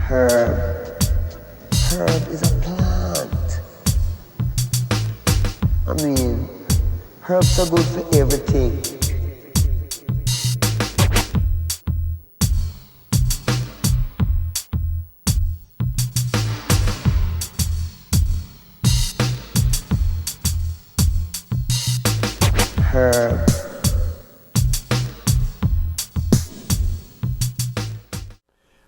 Herb. Herb is a plant. I mean, herbs are good for everything. Herb.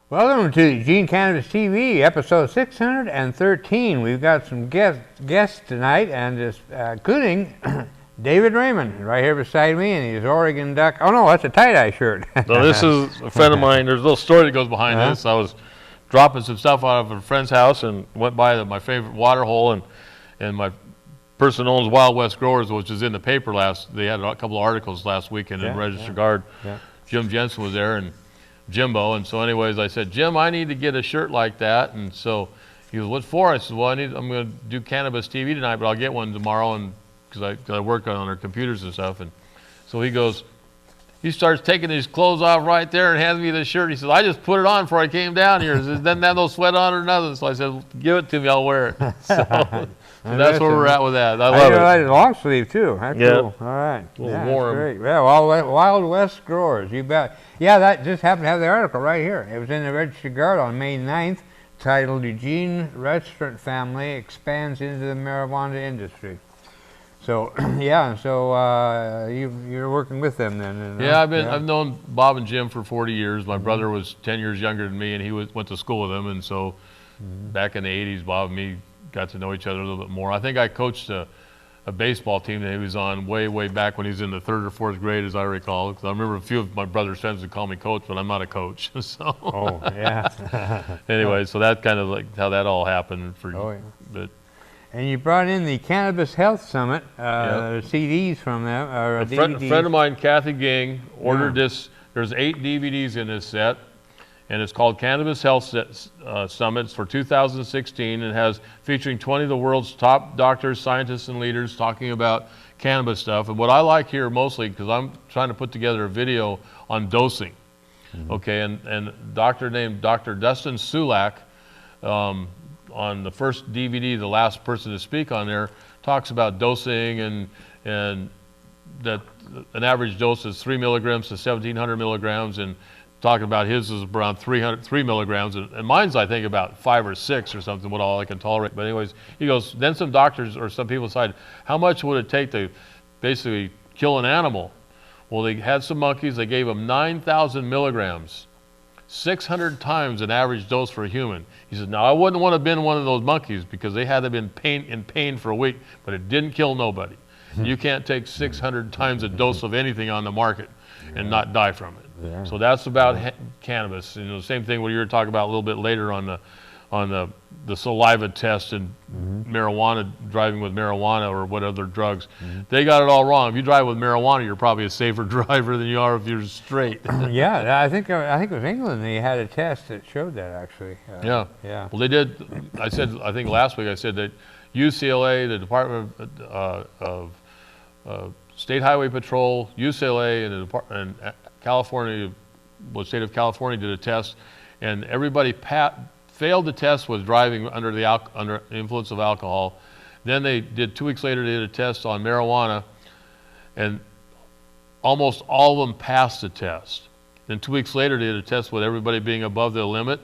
Welcome to Eugene Cannabis TV, episode 613. We've got some guests tonight, and just including David Raymond, right here beside me, and he's Oregon Duck. Oh no, that's a tie-dye shirt. So this is a friend of mine. There's a little story that goes behind this. I was dropping some stuff out of a friend's house and went by my favorite water hole, and my person owns Wild West Growers, which is in the paper they had a couple of articles last weekend in Register Guard. Jim Jensen was there, and Jimbo, and so anyways, I said, Jim, I need to get a shirt like that, and so he goes, what for? I said, well, I'm going to do Cannabis TV tonight, but I'll get one tomorrow, and because I work on our computers and stuff, and so he starts taking his clothes off right there and hands me the shirt. He says, I just put it on before I came down here. He says, doesn't have no sweat on or nothing. So I said, give it to me, I'll wear it. So that's where we're at with that. I love it. I like long sleeve too. That's cool. All right. A little warm. Great. Yeah, Wild West Growers, you bet. Yeah, that just happened to have the article right here. It was in the Register Guard on May 9th, titled Eugene Restaurant Family Expands into the Marijuana Industry. So, you're working with them then? Yeah, I've known Bob and Jim for 40 years. My brother was 10 years younger than me, and he went to school with them, and so back in the 80s, Bob and me got to know each other a little bit more. I think I coached a baseball team that he was on way back when he was in the 3rd or 4th grade, as I recall. Because I remember a few of my brother's friends would call me coach, but I'm not a coach. So. Oh, yeah. Anyway, so that's kind of like how that all happened for you. But, and you brought in the Cannabis Health Summit, CDs from them, or a friend of mine, Kathy Ging, ordered this. There's 8 DVDs in this set, and it's called Cannabis Health Summits for 2016, and has featuring 20 of the world's top doctors, scientists, and leaders talking about cannabis stuff. And what I like here mostly, because I'm trying to put together a video on dosing, okay, and doctor named Dr. Dustin Sulak, on the first DVD, the last person to speak on there, talks about dosing and that an average dose is 3 milligrams to 1,700 milligrams, and talking about his is around 3 milligrams, and mine's I think about 5 or 6 or something, what all I can tolerate. But anyways, he goes, then some doctors or some people decide, how much would it take to basically kill an animal? Well, they had some monkeys, they gave them 9,000 milligrams, 600 times an average dose for a human. He said, now I wouldn't want to have been one of those monkeys because they had to have been in pain for a week, but it didn't kill nobody. You can't take 600 times a dose of anything on the market and not die from it. Yeah. So that's about cannabis. You know, the same thing what you were talking about a little bit later on the saliva test and marijuana, driving with marijuana or what other drugs. They got it all wrong. If you drive with marijuana, you're probably a safer driver than you are if you're straight. Yeah, I think it was England. They had a test that showed that actually. Yeah. Well, they did. I think last week I said that UCLA, the Department of State Highway Patrol, UCLA, and California, state of California did a test, and everybody failed the test was driving under the influence of alcohol. Then they did 2 weeks later. They did a test on marijuana, and almost all of them passed the test. Then 2 weeks later, they did a test with everybody being above the limit,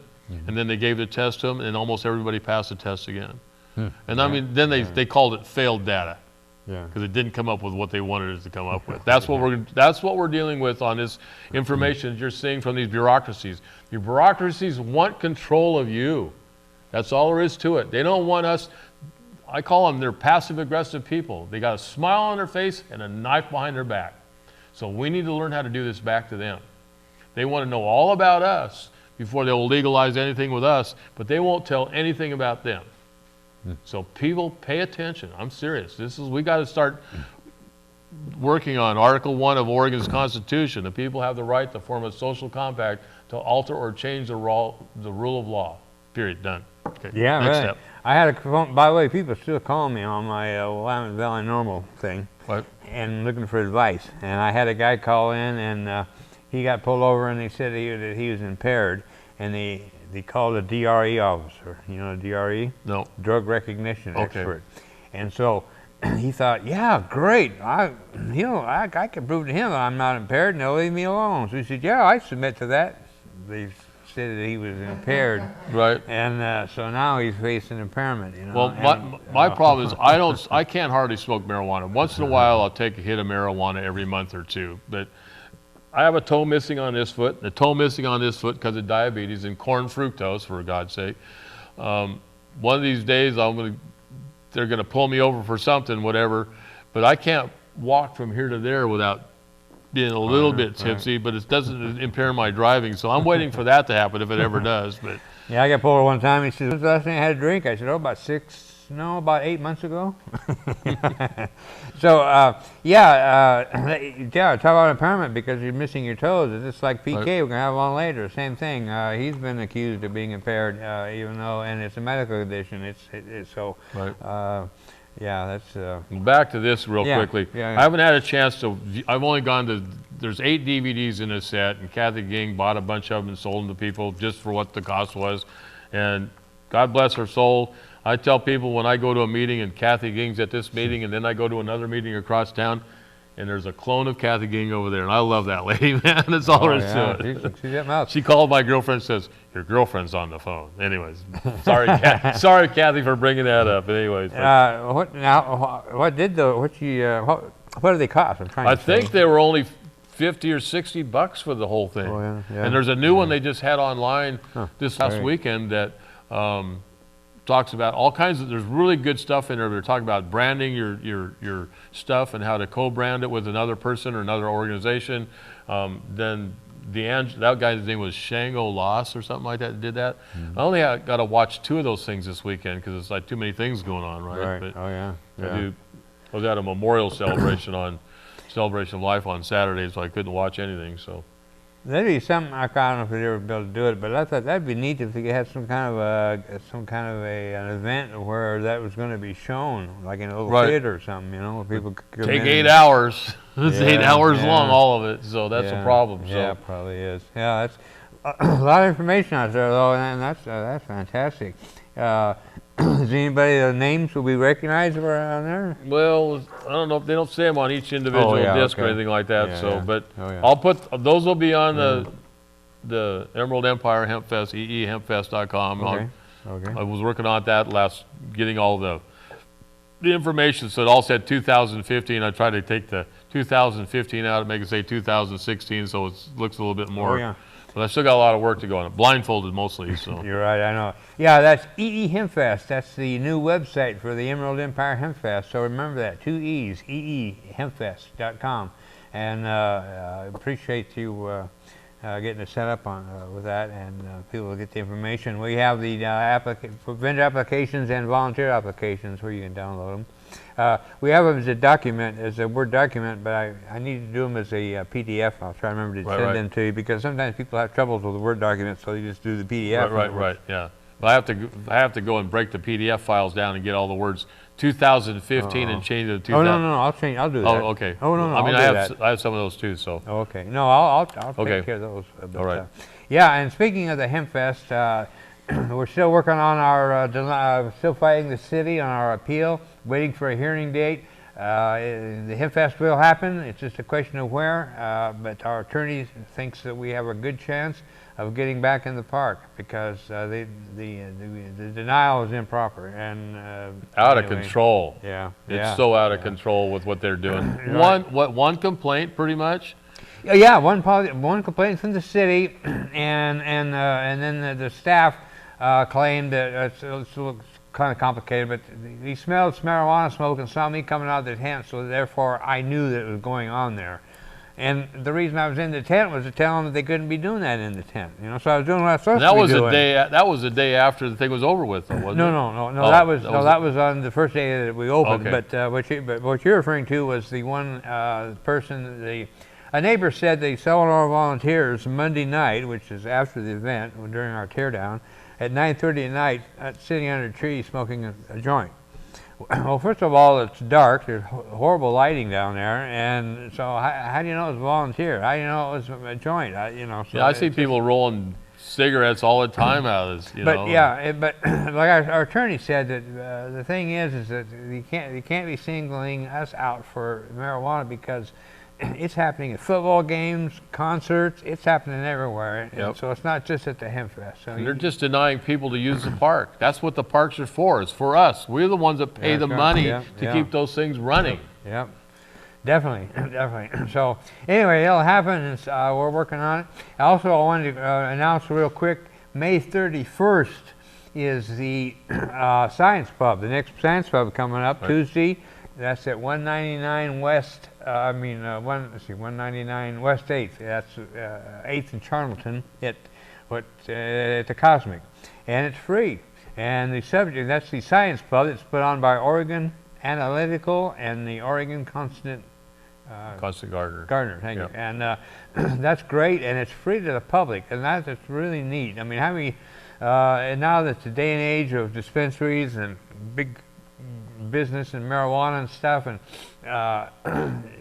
and then they gave the test to them, and almost everybody passed the test again. And I mean, then they called it failed data. Because it didn't come up with what they wanted it to come up with. That's what we're dealing with on this information you're seeing from these bureaucracies. The bureaucracies want control of you. That's all there is to it. They don't want us. I call them, they're passive aggressive people. They got a smile on their face and a knife behind their back. So we need to learn how to do this back to them. They want to know all about us before they'll legalize anything with us, but they won't tell anything about them. So people, pay attention. I'm serious. We got to start working on Article 1 of Oregon's Constitution. The people have the right to form a social compact to alter or change the rule of law. Period. Done. Okay. Yeah, Next right. step. I had a phone, by the way, people still call me on my Willamette Valley Normal thing. What? And looking for advice. And I had a guy call in, and he got pulled over, and they said that he was impaired, and they called a DRE officer. You know, DRE? No. Drug recognition Okay. expert. And so he thought, yeah, great. I can prove to him that I'm not impaired, and they'll leave me alone. So he said, yeah, I submit to that. They said that he was impaired. Right. And so now he's facing impairment. You know. Well, my problem is I can't hardly smoke marijuana. Once in a while, I'll take a hit of marijuana every month or two. But I have a toe missing on this foot, and a toe missing on this foot because of diabetes and corn fructose, for God's sake. One of these days, they're going to pull me over for something, whatever. But I can't walk from here to there without being a little bit tipsy, but it doesn't impair my driving. So I'm waiting for that to happen if it ever does. But yeah, I got pulled over one time. He said, when's the last time I had a drink? I said, about 8 months ago. So, talk about impairment because you're missing your toes. It's just like Peke, we're going to have on later, same thing. He's been accused of being impaired, even though, and it's a medical condition. Yeah, that's... back to this real quickly. Yeah. I haven't had a chance to, I've only gone to, there's 8 DVDs in this set, and Kathy Ging bought a bunch of them and sold them to people just for what the cost was. And God bless her soul. I tell people when I go to a meeting and Kathy Ging's at this meeting, and then I go to another meeting across town, and there's a clone of Kathy Ging over there, and I love that lady, man. That's all there is to it. She called my girlfriend and says, your girlfriend's on the phone. Anyways, sorry, sorry, Kathy, for bringing that up. But anyways. What do they cost? I think they were only $50 or $60 for the whole thing. Oh, yeah. And there's a new one they just had online this last weekend that talks about all kinds of, there's really good stuff in there. They're talking about branding your stuff and how to co-brand it with another person or another organization. Then that guy's name was Shango Loss or something like that, did that. I only got to watch 2 of those things this weekend because it's like too many things going on, right? But I was at a memorial celebration on Celebration of Life on Saturday, so I couldn't watch anything. So that'd be something. I don't know if we'd ever be able to do it, but I thought that'd be neat if we could have some kind of an event where that was going to be shown, like in a little theater or something. You know, where people could take 8 hours. It's 8 hours long, all of it. So that's a problem. So. Yeah, it probably is. Yeah, that's a lot of information out there, though, and that's fantastic. Is anybody names will we recognize around there? Well, I don't know if they don't say them on each individual disc or anything like that. But I'll put those will be on the Emerald Empire Hempfest, eehempfest.com. I was working on that getting all the information. So it all said 2015. I tried to take the 2015 out and make it say 2016, so it looks a little bit more. But I still got a lot of work to go on it. Blindfolded mostly, so. You're right, I know. Yeah, that's Hempfest. That's the new website for the Emerald Empire Hempfest. So remember that, 2 E's, eehempfest.com. And I appreciate you getting it set up with that, and people will get the information. We have the vendor applications and volunteer applications where you can download them. We have them as a document, as a Word document, but I need to do them as a PDF. I'll try to remember to send them to you because sometimes people have troubles with the Word document, so they just do the PDF. Right, yeah. But I have to go and break the PDF files down and get all the words 2015 and change it to 2000. Oh no, I'll do that. Oh, okay. Oh no, I mean, I have some of those too. So. Oh, okay. No, I'll take care of those. But, all right. Yeah, and speaking of the Hempfest, we're still working on our, still fighting the city on our appeal, waiting for a hearing date. The Hempfest will happen. It's just a question of where, but our attorney thinks that we have a good chance of getting back in the park because the denial is improper and out of control. Yeah, it's so out of control with what they're doing. One complaint, pretty much. Yeah, one complaint from the city, and then the staff claimed that it's kind of complicated, but he smelled marijuana smoke and saw me coming out of the tent, so therefore I knew that it was going on there. And the reason I was in the tent was to tell them that they couldn't be doing that in the tent. You know, so I was doing what I was supposed to be doing. That was the day after the thing was over with, though, wasn't it? No. That was on the first day that we opened. Okay. But what you're referring to was the one person. A neighbor said they saw one of our volunteers Monday night, which is after the event, during our teardown, at 9:30 at night, sitting under a tree smoking a joint. Well, first of all, it's dark. There's horrible lighting down there, and so how do you know it was a volunteer? How do you know it was a joint? I see people rolling cigarettes all the time out of this, you But know. yeah, but like our attorney said, that the thing is that you can't be singling us out for marijuana because it's happening at football games, concerts. It's happening everywhere. Yep. And so it's not just at the Hempfest. So And they're just denying people to use the park. That's what the parks are for. It's for us. We're the ones that pay the money to keep those things running. Yep. Definitely, definitely. So anyway, it'll happen. And, we're working on it. Also, I wanted to announce real quick, May 31st is the Science Pub, the next Science Pub coming up Tuesday. That's at 199 West, 199 West 8th. That's 8th and Charlton at the Cozmic. And it's free. And the subject, that's the Science Pub. It's put on by Oregon Analytical and the Oregon Constant Gardner, thank you. And that's great, and it's free to the public, and that's really neat. I mean, how many, and now that's the day and age of dispensaries and big business and marijuana and stuff, and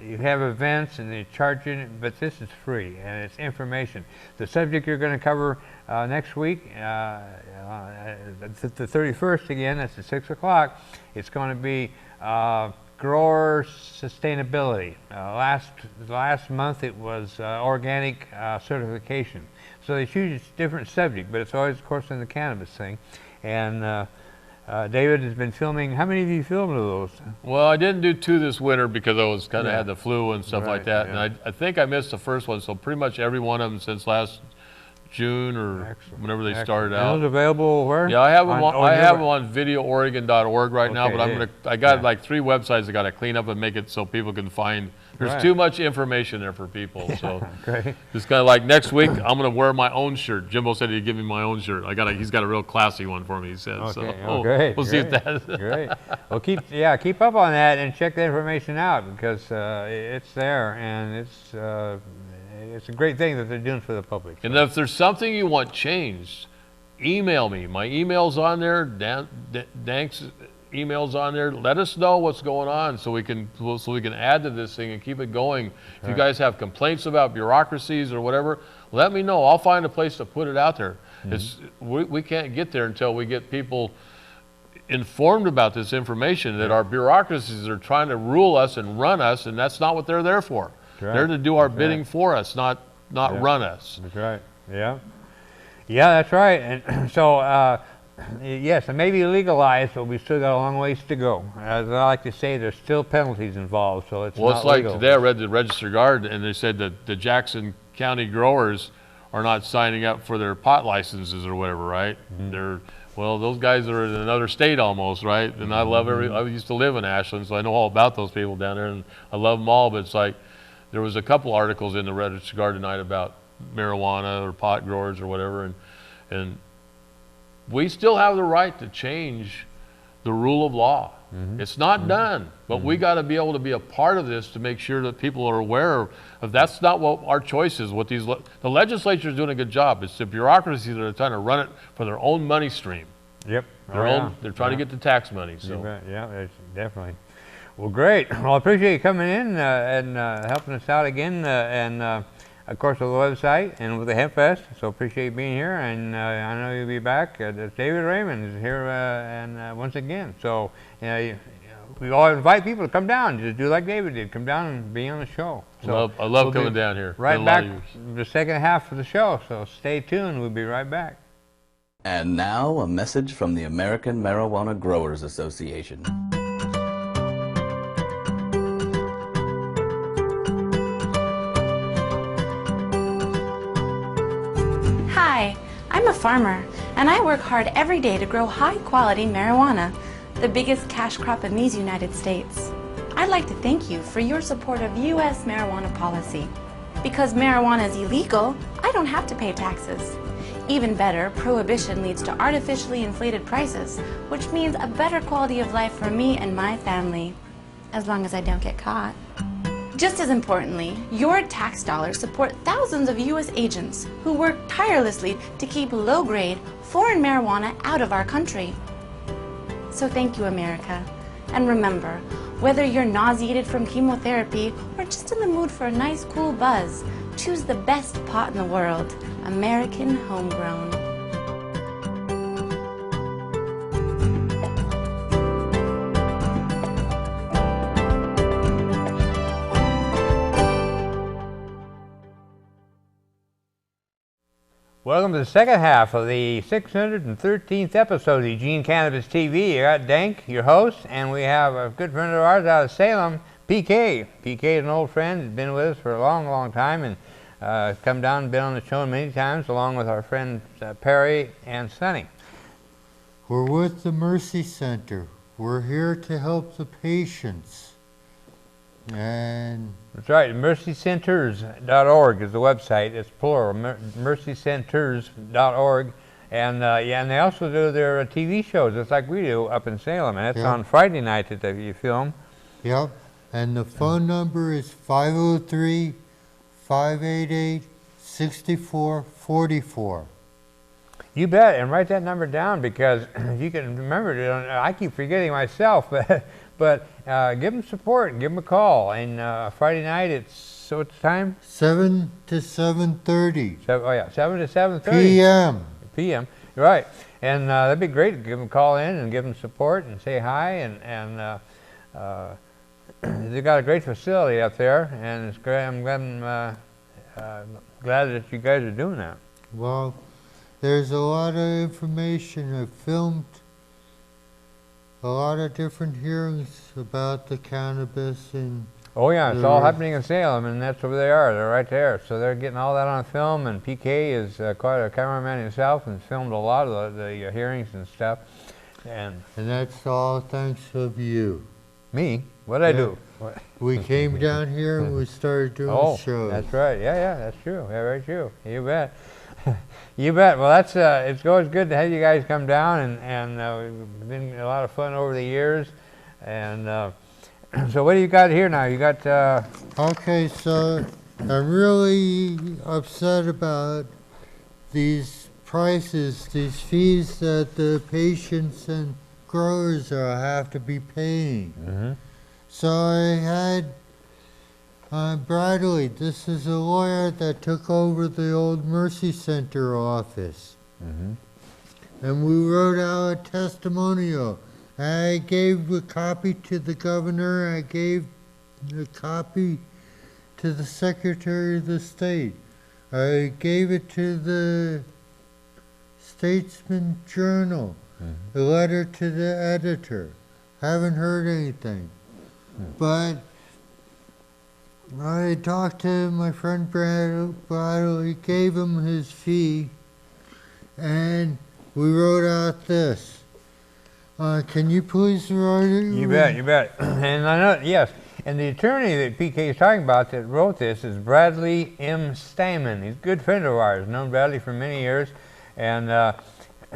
you have events and they charge you, but this is free and it's information. The subject you're going to cover next week, the 31st again, that's at 6 o'clock, it's going to be grower sustainability. Last month it was organic certification. So they choose a different subject, but it's always, of course, in the cannabis thing. And David has been filming. How many of you filmed of those? Well, I didn't do 2 this winter because I was kind of had the flu and stuff like that. And I think I missed the first one, so pretty much every one of them since last June or whenever they started out. Those available where? Yeah, I have them on videooregon.org right now, but I got like 3 websites I got to clean up and make it so people can find. There's too much information there for people. So just kind of like next week, I'm going to wear my own shirt. Jimbo said he'd give me my own shirt. He's got a real classy one for me, he said. Great. We'll see if that. Great. Well, keep up on that and check the information out because it's there and it's a great thing that they're doing for the public. And if there's something you want changed, email me. My email's on there. DanK's email's on there. Let us know what's going on so we can add to this thing and keep it going. If you guys have complaints about bureaucracies or whatever, let me know. I'll find a place to put it out there. We can't get there until we get people informed about this information that our bureaucracies are trying to rule us and run us, and that's not what they're there for. They're to do our bidding for us, not run us. That's right. Yeah. Yeah, that's right. And so, yes, it may be legalized, but we still got a long ways to go. As I like to say, there's still penalties involved, so it's not like legal. Today I read the Register Guard, and they said that the Jackson County growers are not signing up for their pot licenses or whatever, right? Well, those guys are in another state almost, right? And I love I used to live in Ashland, so I know all about those people down there, and I love them all, but it's like, there was a couple articles in the Register Guard tonight about marijuana or pot growers or whatever, and we still have the right to change the rule of law. It's not done, but we got to be able to be a part of this to make sure that people are aware of that's not what our choice is. What the legislature is doing a good job. It's the bureaucracies that are trying to run it for their own money stream. Yep. They're trying to get the tax money. So yeah, definitely. Well, great. Well, I appreciate you coming in and helping us out again, and of course with the website and with the Hempfest. So appreciate you being here, and I know you'll be back. David Raymond is here, and once again. So we all invite people to come down. Just do like David did. Come down and be on the show. So I love coming down here. Right back the second half of the show. So stay tuned. We'll be right back. And now a message from the American Marijuana Growers Association. Hi, I'm a farmer, and I work hard every day to grow high-quality marijuana, the biggest cash crop in these United States. I'd like to thank you for your support of U.S. marijuana policy. Because marijuana is illegal, I don't have to pay taxes. Even better, prohibition leads to artificially inflated prices, which means a better quality of life for me and my family, as long as I don't get caught. Just as importantly, your tax dollars support thousands of U.S. agents who work tirelessly to keep low-grade, foreign marijuana out of our country. So thank you, America. And remember, whether you're nauseated from chemotherapy or just in the mood for a nice cool buzz, Choose the best pot in the world, American homegrown. Welcome to the second half of the 613th episode of Eugene Cannabis TV. You got DanK, your host, and we have a good friend of ours out of Salem, Peke. Peke is an old friend. He's been with us for a long, long time, and come down and been on the show many times, along with our friends Perry and Sonny. We're with the Mercy Center. We're here to help the patients. And that's right, mercycenters.org is the website. It's plural, mercycenters.org. And yeah, and they also do their TV shows, just like we do up in Salem. And it's on Friday night that you film. Yep. And the phone number is 503-588-6444. You bet, and write that number down, because if you can remember it, I keep forgetting myself, but give them support, give them a call. And Friday night, it's, so what's the time? 7 to 7:30. 7 to 7:30. p.m. p.m. Right, and that'd be great to give them a call in and give them support and say hi, and they've got a great facility up there, and it's great. I'm glad that you guys are doing that. Well, there's a lot of information. I've filmed a lot of different hearings about the cannabis, and oh yeah, it's all happening in Salem, and that's where they are. They're right there, so they're getting all that on film. And Peke is quite a cameraman himself, and filmed a lot of the hearings and stuff. And that's all thanks of you. Me? What'd I do? We came down here and we started doing shows. That's right. Yeah, that's true. Yeah, very true. You bet. You bet. Well, that's it's always good to have you guys come down, and we've been a lot of fun over the years. And so, what do you got here now? You got. Okay, so I'm really upset about these prices, these fees that the patients and growers have to be paying. Mm-hmm. So I had Bradley, this is a lawyer that took over the old Mercy Center office. Mm-hmm. And we wrote out a testimonial. I gave a copy to the governor, I gave a copy to the Secretary of the State. I gave it to the Statesman Journal, a letter to the editor. Haven't heard anything. But I talked to my friend Bradley, gave him his fee, and we wrote out this. Can you please write it? You bet, you bet. And I know, yes, and the attorney that Peke is talking about that wrote this is Bradley M. Steinman. He's a good friend of ours, known Bradley for many years, and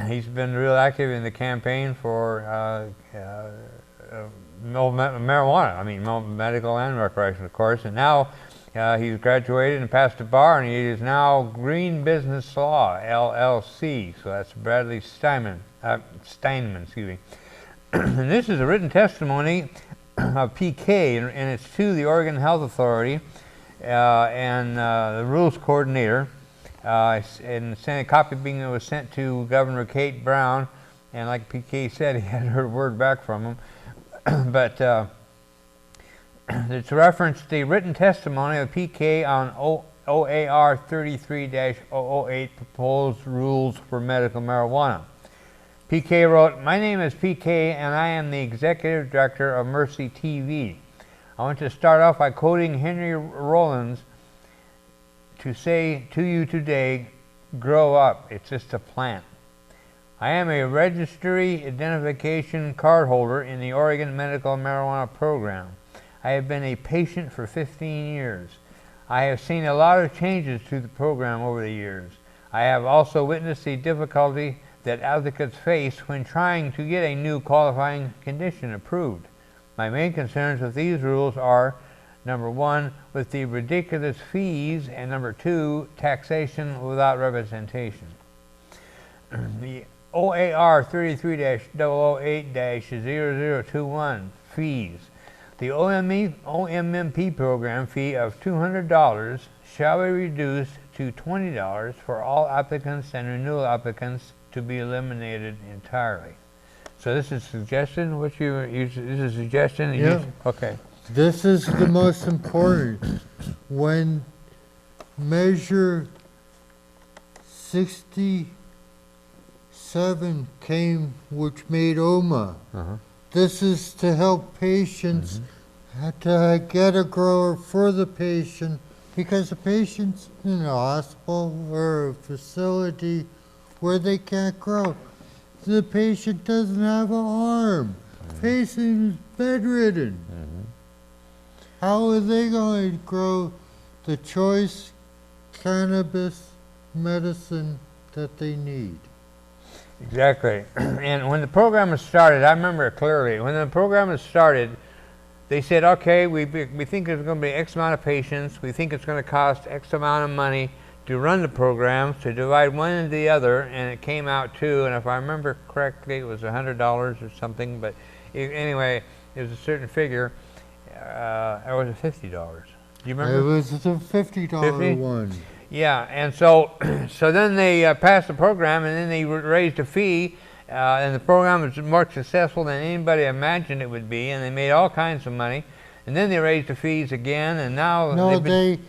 he's been real active in the campaign for marijuana, I mean medical and recreational, of course, and now he's graduated and passed the bar, and he is now Green Business Law, LLC, so that's Bradley Steinman, excuse me. And this is a written testimony of Peke, and it's to the Oregon Health Authority and the Rules Coordinator, and a copy was sent to Governor Kate Brown, and like Peke said, he hadn't heard a word back from him. But it's referenced the written testimony of Peke on OAR 33-008 Proposed Rules for Medical Marijuana. Peke wrote, "My name is Peke, and I am the Executive Director of Mercy TV. I want to start off by quoting Henry Rollins to say to you today, grow up, it's just a plant. I am a registry identification card holder in the Oregon Medical Marijuana Program. I have been a patient for 15 years. I have seen a lot of changes to the program over the years. I have also witnessed the difficulty that advocates face when trying to get a new qualifying condition approved. My main concerns with these rules are, number one, with the ridiculous fees, and number two, taxation without representation. The OAR 33-008-0021 fees. The OMMP program fee of $200 shall be reduced to $20 for all applicants and renewal applicants to be eliminated entirely. So this is suggestion, this is a suggestion? that Yeah. Okay. This is the most important. When Measure 67 came, which made OMA, this is to help patients to get a grower for the patient, because the patient's in a hospital or a facility where they can't grow. The patient doesn't have an arm. Patient is bedridden. How are they going to grow the choice cannabis medicine that they need? Exactly. And when the program was started, I remember it clearly, when the program was started, they said, okay, we think there's going to be X amount of patients, we think it's going to cost X amount of money to run the program, to divide one into the other, and it came out to, and if I remember correctly, it was $100 or something, but anyway, it was a certain figure, or was it $50? Do you remember? It was the $50 $50? one. Yeah, and so so then they passed the program, and then they raised a fee, and the program was more successful than anybody imagined it would be, and they made all kinds of money. And then they raised the fees again, and now No, they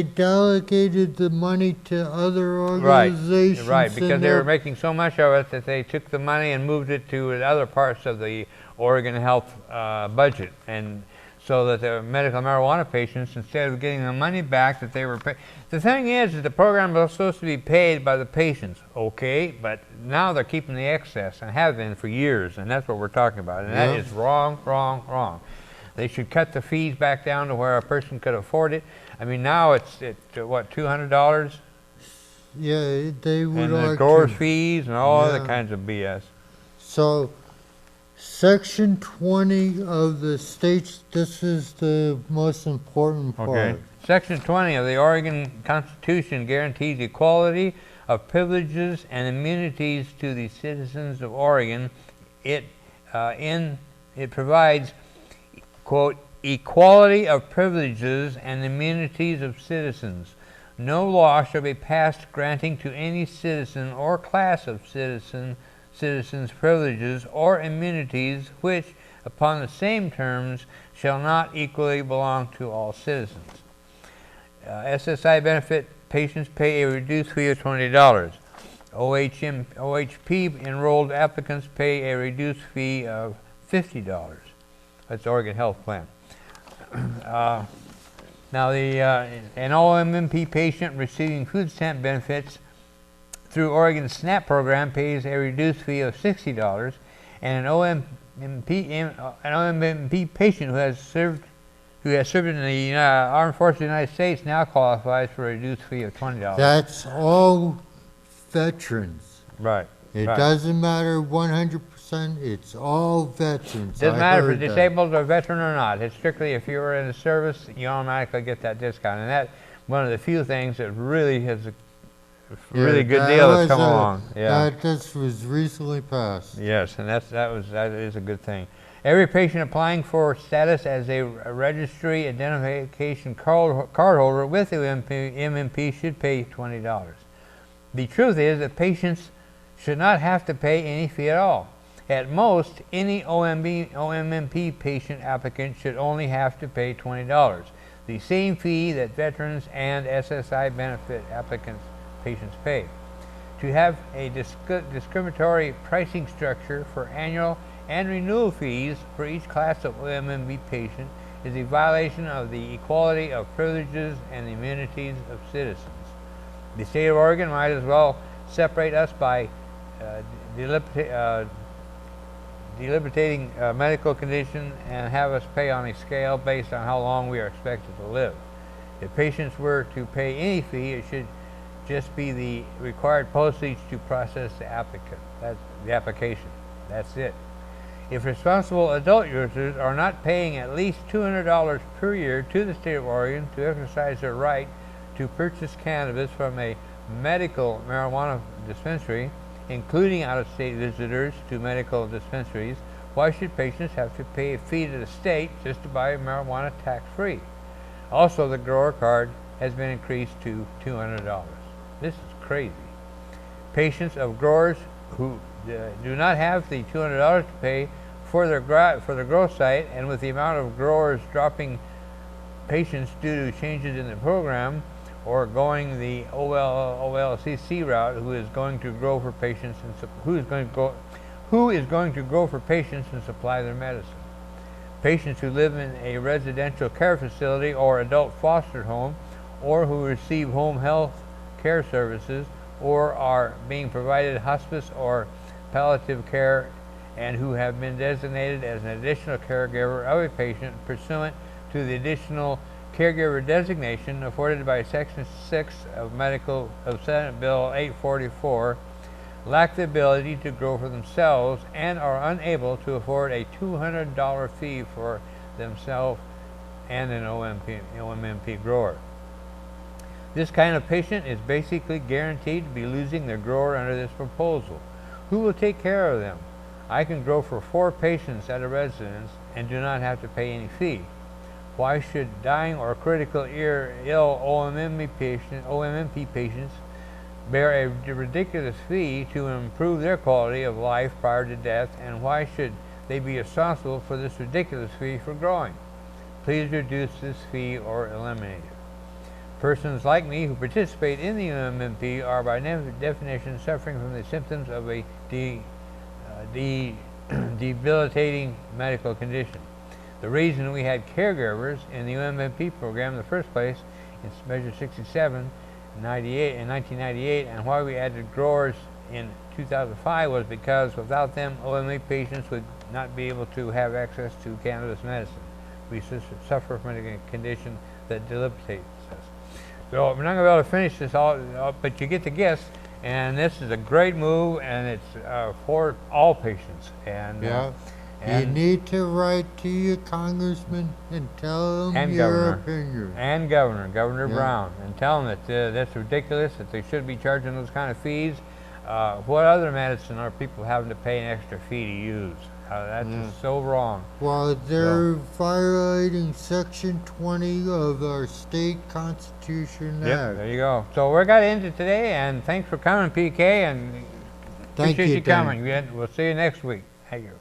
delegated the money to other organizations. Right, because they were making so much of it that they took the money and moved it to other parts of the Oregon Health budget, and so that the medical marijuana patients, instead of getting the money back that they were paid. The thing is that the program was supposed to be paid by the patients, okay, but now they're keeping the excess and have been for years, and that's what we're talking about, and that is wrong, wrong, wrong. They should cut the fees back down to where a person could afford it. I mean, now it's what, $200? Yeah, they would And the like growers' to. fees and all other kinds of BS. So, Section 20 of the states, this is the most important part. Okay. Section 20 of the Oregon Constitution guarantees equality of privileges and immunities to the citizens of Oregon. It provides, quote, equality of privileges and immunities of citizens. No law shall be passed granting to any citizen or class of citizens privileges or immunities which, upon the same terms, shall not equally belong to all citizens. SSI benefit patients pay a reduced fee of $20. OHP enrolled applicants pay a reduced fee of $50. That's the Oregon Health Plan. Now, an OMMP patient receiving food stamp benefits through Oregon's SNAP program pays a reduced fee of $60, and an OMMP patient who has served in the Armed Forces of the United States now qualifies for a reduced fee of $20. That's all veterans. Right. It doesn't matter 100%, it's all veterans. Doesn't matter if it's disabled or veteran or not. It's strictly if you were in the service, you automatically get that discount. And that's one of the few things that really has a really good deal that's come along. Yeah. That just was recently passed. Yes, and that is a good thing. Every patient applying for status as a registry identification cardholder with the OMMP should pay $20. The truth is that patients should not have to pay any fee at all. At most, any OMMP patient applicant should only have to pay $20, the same fee that veterans and SSI benefit patients pay. To have a discriminatory pricing structure for annual and renewal fees for each class of OMMP patient is a violation of the equality of privileges and immunities of citizens. The state of Oregon might as well separate us by debilitating medical condition and have us pay on a scale based on how long we are expected to live. If patients were to pay any fee, it should just be the required postage to process the application. That's it. If responsible adult users are not paying at least $200 per year to the state of Oregon to exercise their right to purchase cannabis from a medical marijuana dispensary, including out-of-state visitors to medical dispensaries, why should patients have to pay a fee to the state just to buy marijuana tax-free? Also, the grower card has been increased to $200. This is crazy. Patients of growers who do not have the $200 to pay for their growth site, and with the amount of growers dropping patients due to changes in the program or going the OLCC route, who is going to grow for patients and supply their medicine. Patients who live in a residential care facility or adult foster home, or who receive home health care services, or are being provided hospice or palliative care, and who have been designated as an additional caregiver of a patient pursuant to the additional caregiver designation afforded by Section 6 of Senate Bill 844, lack the ability to grow for themselves and are unable to afford a $200 fee for themselves and an OMMP grower. This kind of patient is basically guaranteed to be losing their grower under this proposal. Who will take care of them? I can grow for 4 patients at a residence and do not have to pay any fee. Why should dying or critically ill OMMP patients bear a ridiculous fee to improve their quality of life prior to death, and why should they be responsible for this ridiculous fee for growing? Please reduce this fee or eliminate it. Persons like me who participate in the OMMP are by definition suffering from the symptoms of a debilitating medical condition. The reason we had caregivers in the OMMP program in the first place in Measure 67 in 1998, and why we added growers in 2005 was because without them, OMMP patients would not be able to have access to cannabis medicine. We suffer from a condition that debilitates us. So we're not going to be able to finish this all, but you get the gist. And this is a great move, and it's for all patients. And you need to write to your congressman and tell them your opinion. And Governor Brown, and tell them that that's ridiculous, that they should be charging those kind of fees. What other medicine are people having to pay an extra fee to use? That's just so wrong. Well, they're violating Section 20 of our state constitution Yep, act. there you go. So we're going to end it today, and thanks for coming, PK, and Thank appreciate you Dan. coming. We'll see you next week. Thank you.